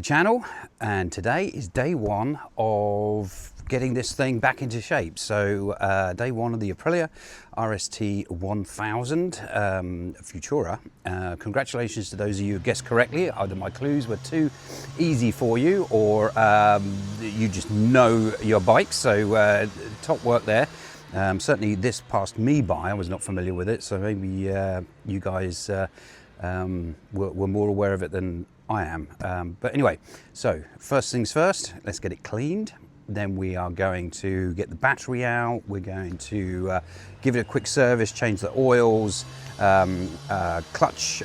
channel, and today is day one of getting this thing back into shape. So day one of the Aprilia RST 1000 Futura. Congratulations to those of you who guessed correctly. Either my clues were too easy for you, or you just know your bike, so top work there. Certainly this passed me by. I was not familiar with it, so maybe you guys were more aware of it than I am. But anyway, so first things first, let's get it cleaned. Then we are going to get the battery out. We're going to give it a quick service, change the oils, clutch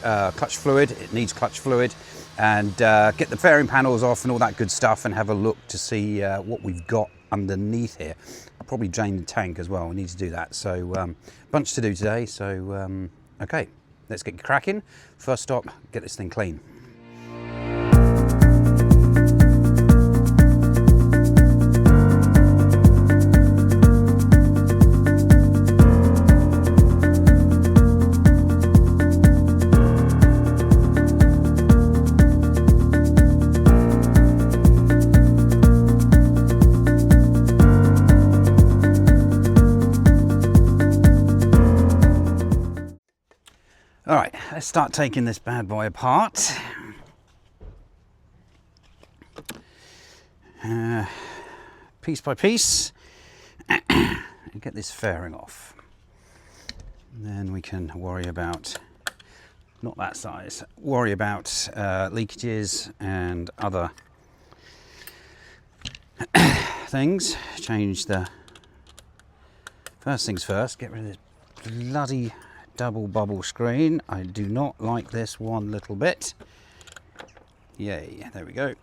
fluid. It needs clutch fluid, and get the fairing panels off and all that good stuff, and have a look to see what we've got underneath here. I'll probably drain the tank as well. We need to do that. So bunch to do today. So okay, let's get cracking. First stop, get this thing clean. All right, let's start taking this bad boy apart. Piece by piece, and get this fairing off. And then we can worry about, not that size, worry about leakages and other things. Change the, first things first, get rid of this bloody double bubble screen. I do not like this one little bit. Yay, there we go.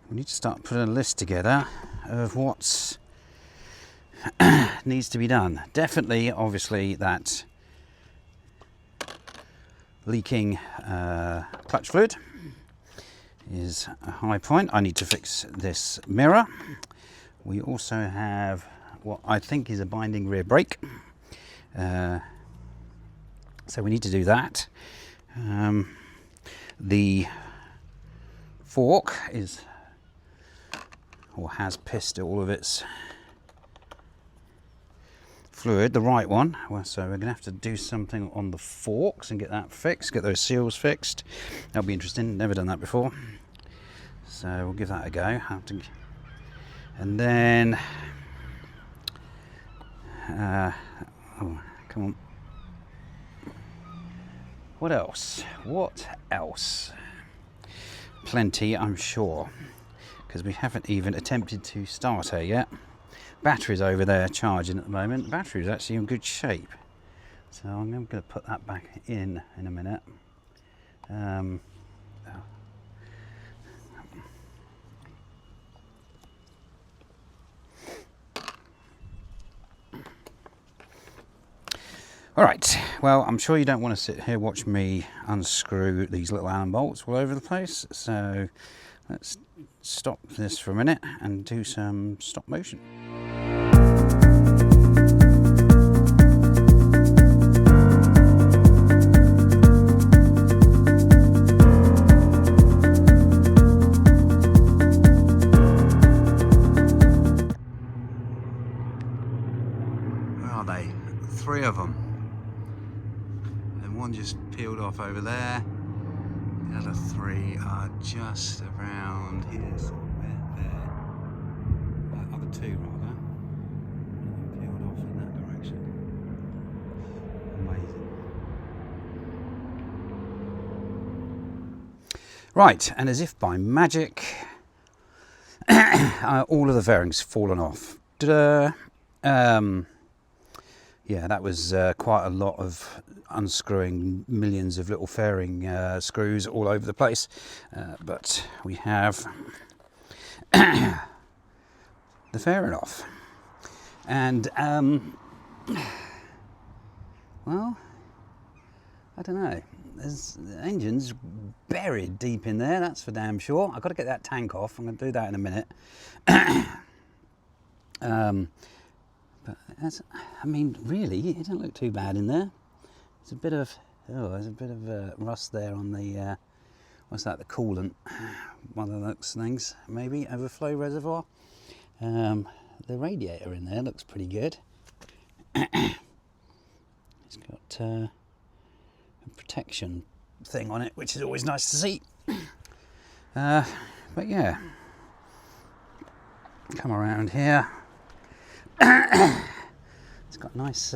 We need to start putting a list together of what needs to be done. Definitely, obviously, that leaking clutch fluid is a high point. I need to fix this mirror. We also have what I think is a binding rear brake. So we need to do that. The fork is, or has pissed all of its fluid, the right one. Well, so we're gonna have to do something on the forks and get that fixed, get those seals fixed. That'll be interesting, never done that before. So we'll give that a go. And then, oh, come on. What else? What else? Plenty, I'm sure, because we haven't even attempted to start her yet. Battery's over there charging at the moment. Battery's actually in good shape, so I'm going to put that back in a minute. All right, well, I'm sure you don't want to sit here watch me unscrew these little Allen bolts all over the place, so let's stop this for a minute and do some stop motion. Where are they? 3 of them. And one just peeled off over there. The other 3 are just around here, somewhere there. Other 2 rather. Peeled off in that direction. Amazing. Right, and as if by magic, all of the fairings fallen off. Ta-da! yeah, that was quite a lot of unscrewing millions of little fairing screws all over the place. But we have the fairing off. And, well, I don't know. The engine's buried deep in there, that's for damn sure. I've got to get that tank off. I'm going to do that in a minute. But I mean, really, it doesn't look too bad in there. There's a bit of, there's a bit of rust there on the, what's that, the coolant, one of those things, maybe, overflow reservoir. The radiator in there looks pretty good. It's got a protection thing on it, which is always nice to see. But yeah, come around here. It's got nice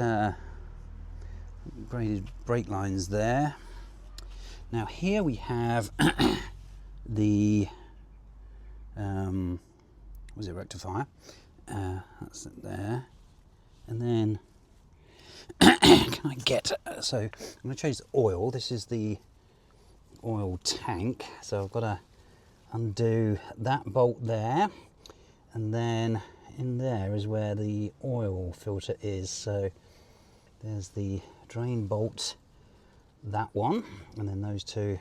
braided brake lines there. Now here we have the was it rectifier? That's it there, and then can I get? So I'm going to change the oil. This is the oil tank, so I've got to undo that bolt there, and then in there is where the oil filter is. So there's the drain bolt, that one, and then those two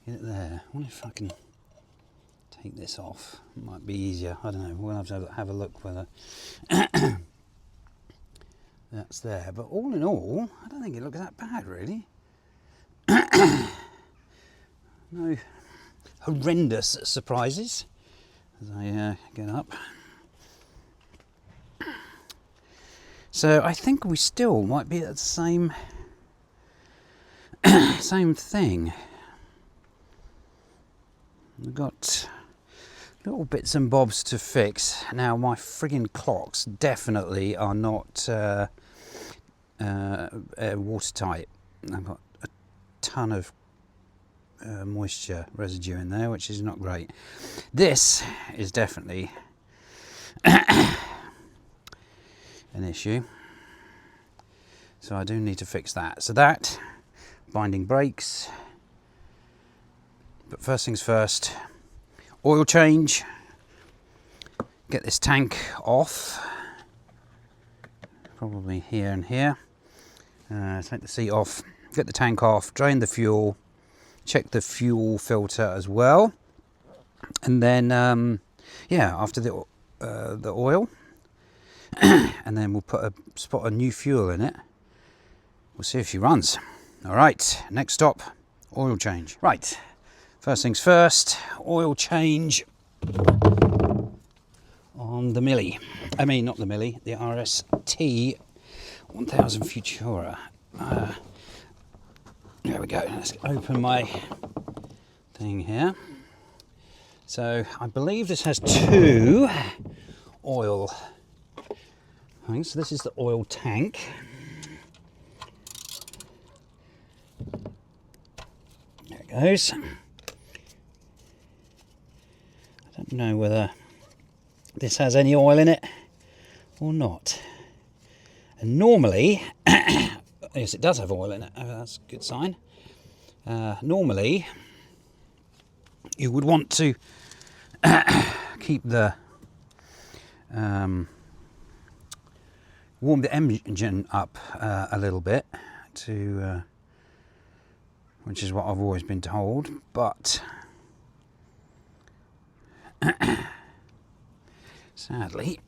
get it there. I wonder if I can take this off. It might be easier. I don't know. We'll have to have a look whether that's there. But all in all, I don't think it looks that bad, really. No horrendous surprises as I get up. So I think we still might be at the same same thing. We've got little bits and bobs to fix. Now my friggin' clocks definitely are not watertight. I've got a ton of moisture residue in there, which is not great. This is definitely an issue, so I do need to fix that. So that, binding brakes, but first things first, oil change, get this tank off, probably here and here, take the seat off, get the tank off, drain the fuel, check the fuel filter as well, and then yeah, after the oil, and then we'll put a spot of new fuel in it. We'll see if she runs. All right, next stop, oil change. Right, first things first, oil change on the Millie. I mean, not the Millie, the RST 1000 Futura. There we go. Let's open my thing here. So I believe this has two oil things. So this is the oil tank. There it goes. I don't know whether this has any oil in it or not. And normally, yes, it does have oil in it. Oh, that's a good sign. Normally, you would want to keep the warm the engine up a little bit to, which is what I've always been told, but sadly,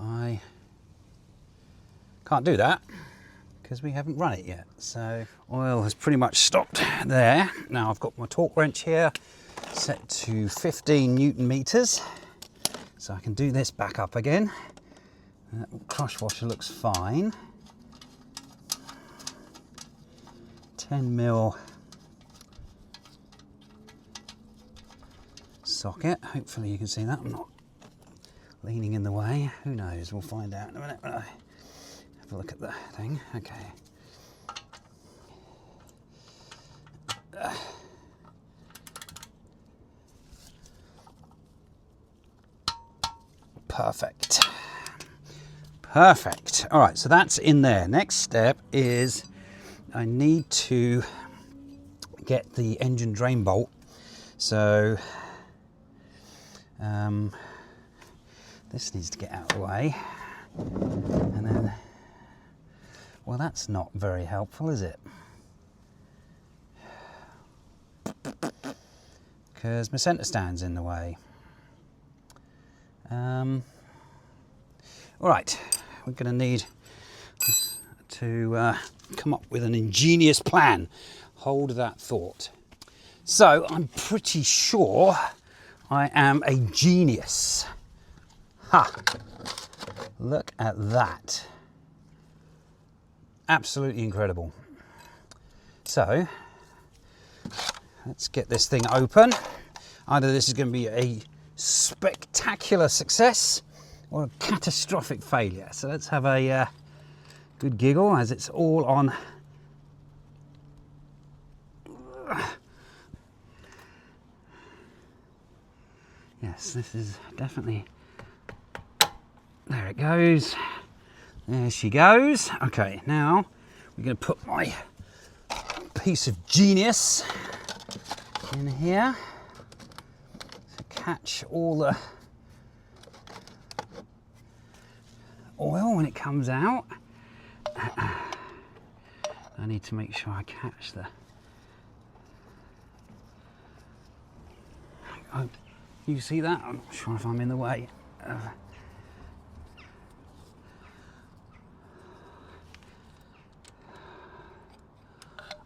I can't do that because we haven't run it yet. So oil has pretty much stopped there. Now I've got my torque wrench here set to 15 Newton meters, so I can do this back up again. Crush washer looks fine. 10mm socket. Hopefully you can see that. I'm not leaning in the way. Who knows? We'll find out in a minute when I have a look at the thing. Okay. Perfect. Perfect. All right, so that's in there. Next step is I need to get the engine drain bolt. So this needs to get out of the way. And then, well, that's not very helpful, is it? Because my centre stand's in the way. All right, we're going to need to come up with an ingenious plan. Hold that thought. So I'm pretty sure I am a genius. Ha! Look at that. Absolutely incredible. So let's get this thing open. Either this is going to be a spectacular success or a catastrophic failure. So let's have a good giggle as it's all on. Yes, this is definitely, there it goes. There she goes. Okay, now we're going to put my piece of genius in here to catch all the oil when it comes out. I need to make sure I catch the... Oh, you see that? I'm not sure if I'm in the way.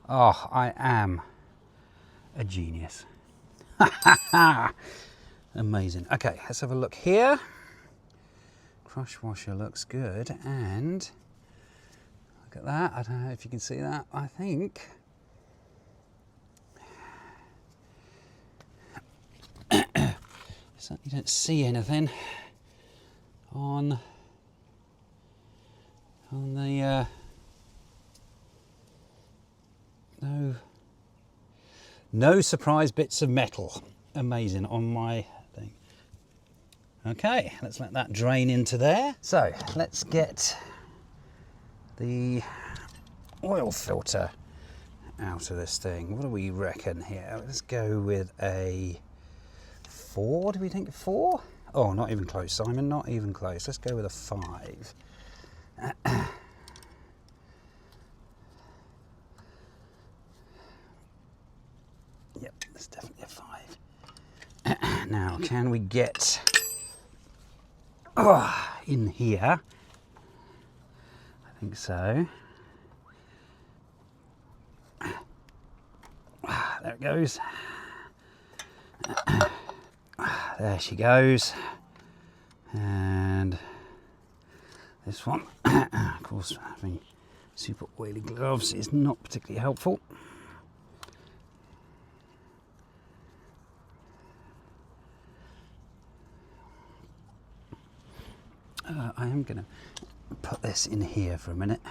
Oh, I am a genius. Amazing. Okay, let's have a look here. Crush washer looks good, and look at that. I don't know if you can see that. I think certainly don't see anything on the no surprise bits of metal. Amazing on my thing. Okay, let's let that drain into there. So let's get the oil filter out of this thing. What do we reckon here? Let's go with a 4. Do we think 4? Oh, not even close, Simon, not even close. Let's go with a 5. Yep, that's definitely a 5. Now, can we get in here? I think so. There it goes. There she goes. And this one, of course, having super oily gloves is not particularly helpful. I am going to put this in here for a minute.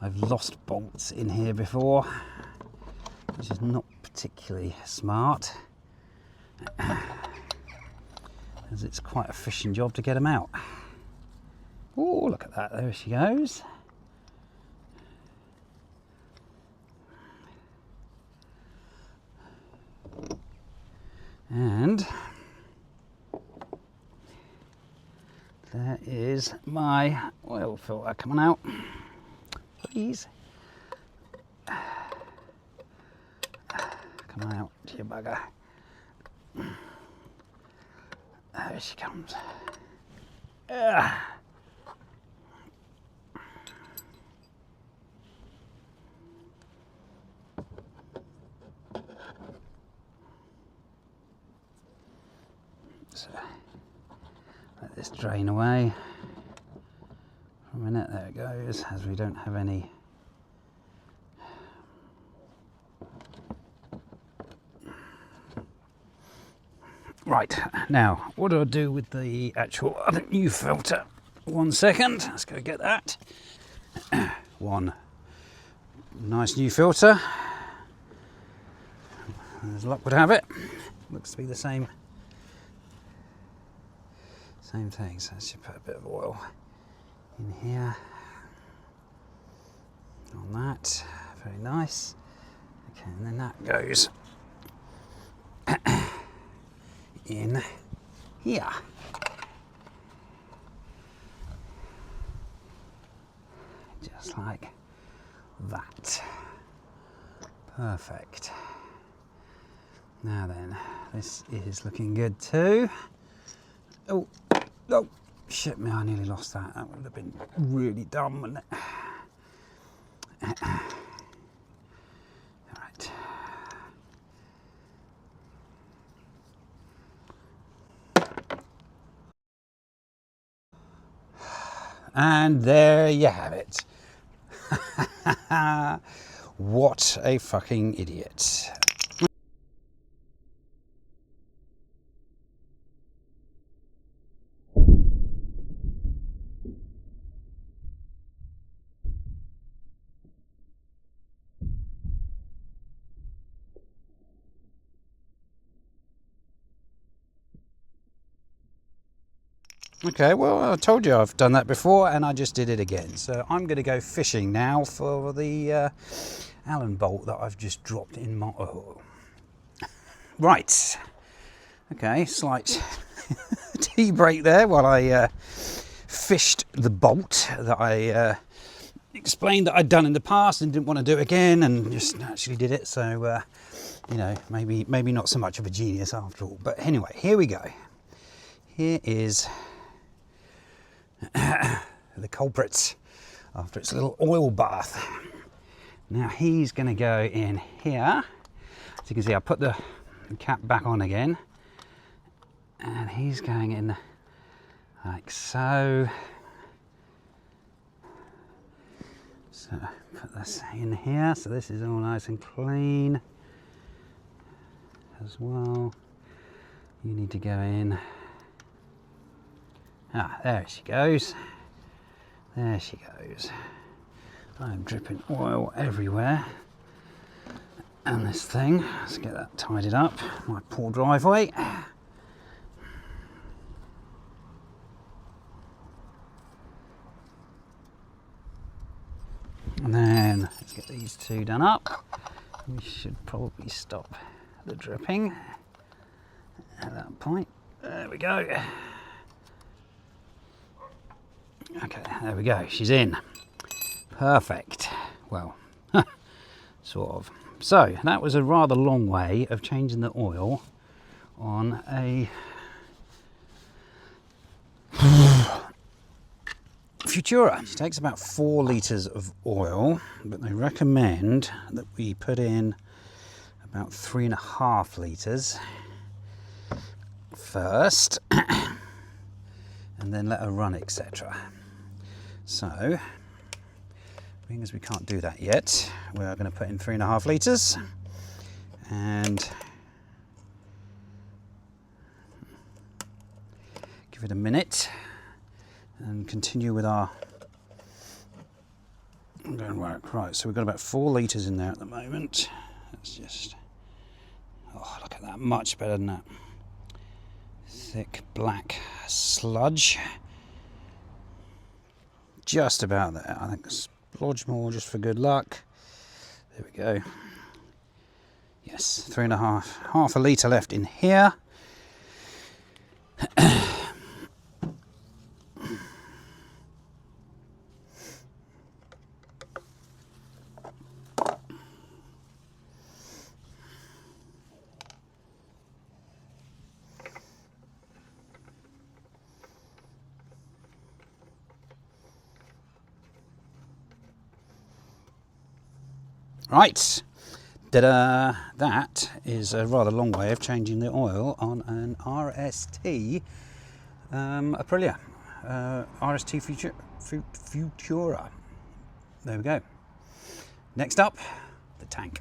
I've lost bolts in here before, which is not particularly smart, as it's quite a fishing job to get them out. Oh, look at that, there she goes. And there is my oil filter coming out, please. Come out, you bugger. There she comes. So let this drain away for a minute. There it goes, as we don't have any right. Now, what do I do with the actual other new filter? 1 second, let's go get that. One nice new filter, as luck would have it. Looks to be the same thing, so let's just put a bit of oil in here on that. Very nice. Okay, and then that goes in here. Just like that. Perfect. Now then, this is looking good too. Oh, oh, shit me, I nearly lost that. That would have been really dumb, wouldn't it? All right. And there you have it. What a fucking idiot. Okay, well, I told you I've done that before and I just did it again. So I'm going to go fishing now for the Allen bolt that I've just dropped in my oil. Right. Okay, slight tea break there while I fished the bolt that I explained that I'd done in the past and didn't want to do it again, and just actually did it. So, you know, maybe not so much of a genius after all. But anyway, here we go. Here is the culprit after its little oil bath. Now he's going to go in here. As you can see, I put the cap back on again, and he's going in like so. So put this in here, so this is all nice and clean as well. You need to go in. Ah, there she goes. There she goes. I'm dripping oil everywhere. And this thing, let's get that tidied up. My poor driveway. And then let's get these two done up. We should probably stop the dripping at that point. There we go. Okay, there we go, she's in. Perfect. Well, sort of. So, that was a rather long way of changing the oil on a Futura. It takes about 4 litres of oil, but they recommend that we put in about 3.5 litres first, and then let her run, etc. So, being as we can't do that yet, we're going to put in 3.5 litres and give it a minute and continue with our work. Right, so we've got about 4 litres in there at the moment. Let's just, oh, look at that, much better than that. Thick black sludge. Just about there. I think a splodge more just for good luck. There we go. Yes, 3.5, half a litre left in here. Right, ta-da! That is a rather long way of changing the oil on an RST Aprilia RST Futura. There we go. Next up, the tank.